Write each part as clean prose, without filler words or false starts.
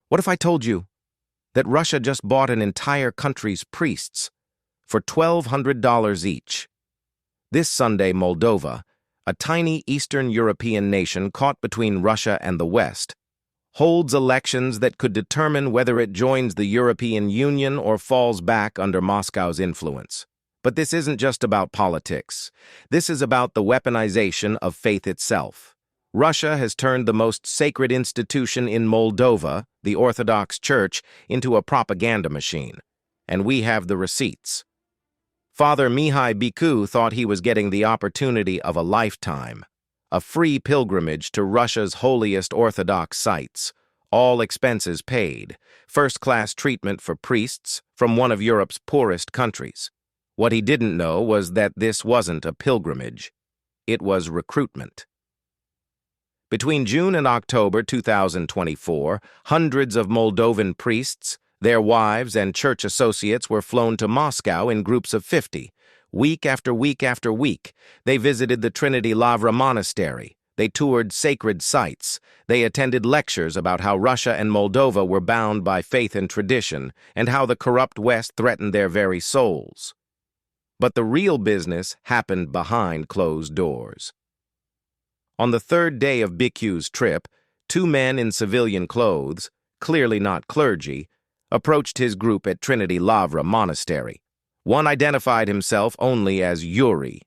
What if I told you that Russia just bought an entire country's priests for $1,200 each? This Sunday, Moldova, a tiny Eastern European nation caught between Russia and the West, holds elections that could determine whether it joins the European Union or falls back under Moscow's influence. But this isn't just about politics. This is about the weaponization of faith itself. Russia has turned the most sacred institution in Moldova, the Orthodox Church, into a propaganda machine. And we have the receipts. Father Mihai Bicu thought he was getting the opportunity of a lifetime, a free pilgrimage to Russia's holiest Orthodox sites, all expenses paid, first-class treatment for priests from one of Europe's poorest countries. What he didn't know was that this wasn't a pilgrimage. It was recruitment. Between June and October 2024, hundreds of Moldovan priests, their wives, and church associates were flown to Moscow in groups of 50. Week after week after week, they visited the Trinity Lavra Monastery. They toured sacred sites. They attended lectures about how Russia and Moldova were bound by faith and tradition, and how the corrupt West threatened their very souls. But the real business happened behind closed doors. On the third day of Bicu's trip, two men in civilian clothes, clearly not clergy, approached his group at Trinity Lavra Monastery. One identified himself only as Yuri.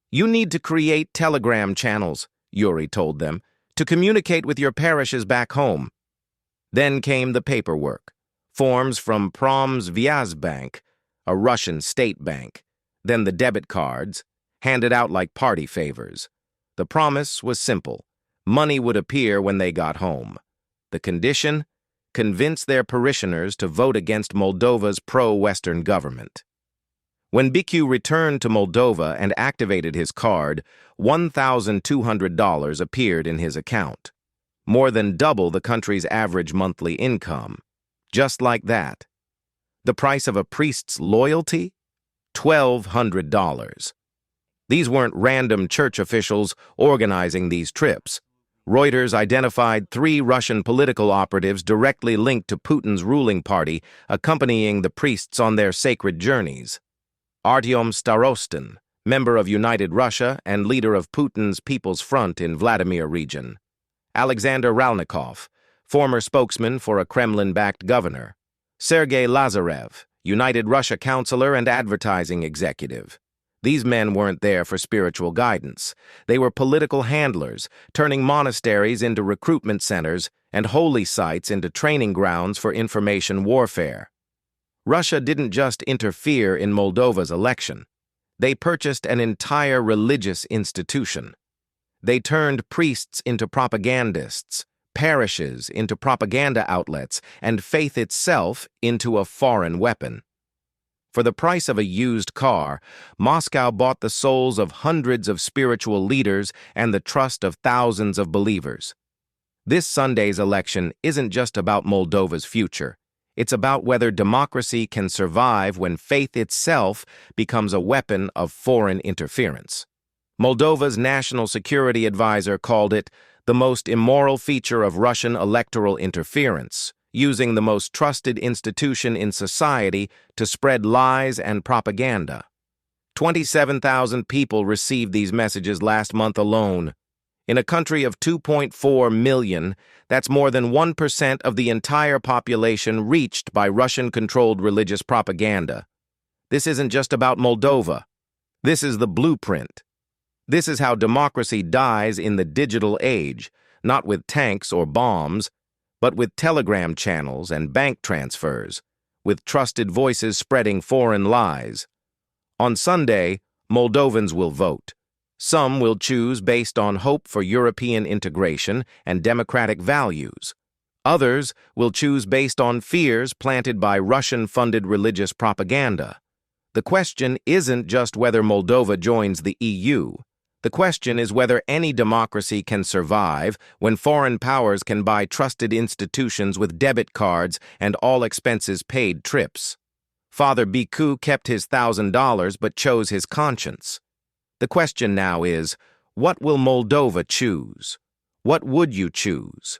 "You need to create telegram channels," Yuri told them, "to communicate with your parishes back home." Then came the paperwork. Forms from Pромsvyazbank, a Russian state bank. Then the debit cards, handed out like party favors. The promise was simple. Money would appear when they got home. The condition? Convince their parishioners to vote against Moldova's pro-Western government. When Bicu returned to Moldova and activated his card, $1,200 appeared in his account. More than double the country's average monthly income. Just like that. The price of a priest's loyalty? $1,200. These weren't random church officials organizing these trips. Reuters identified 3 Russian political operatives directly linked to Putin's ruling party, accompanying the priests on their sacred journeys. Artyom Starostin, member of United Russia and leader of Putin's People's Front in Vladimir region. Alexander Ralnikov, former spokesman for a Kremlin-backed governor. Sergei Lazarev, United Russia counselor and advertising executive. These men weren't there for spiritual guidance. They were political handlers, turning monasteries into recruitment centers and holy sites into training grounds for information warfare. Russia didn't just interfere in Moldova's election. They purchased an entire religious institution. They turned priests into propagandists, parishes into propaganda outlets, and faith itself into a foreign weapon. For the price of a used car, Moscow bought the souls of hundreds of spiritual leaders and the trust of thousands of believers. This Sunday's election isn't just about Moldova's future. It's about whether democracy can survive when faith itself becomes a weapon of foreign interference. Moldova's national security advisor called it the most immoral feature of Russian electoral interference, using the most trusted institution in society to spread lies and propaganda. 27,000 people received these messages last month alone. In a country of 2.4 million, that's more than 1% of the entire population reached by Russian-controlled religious propaganda. This isn't just about Moldova. This is the blueprint. This is how democracy dies in the digital age, not with tanks or bombs, but with telegram channels and bank transfers, with trusted voices spreading foreign lies. On Sunday, Moldovans will vote. Some will choose based on hope for European integration and democratic values. Others will choose based on fears planted by Russian-funded religious propaganda. The question isn't just whether Moldova joins the EU. The question is whether any democracy can survive when foreign powers can buy trusted institutions with debit cards and all-expenses-paid trips. Father Bicu kept his $1,000 but chose his conscience. The question now is, what will Moldova choose? What would you choose?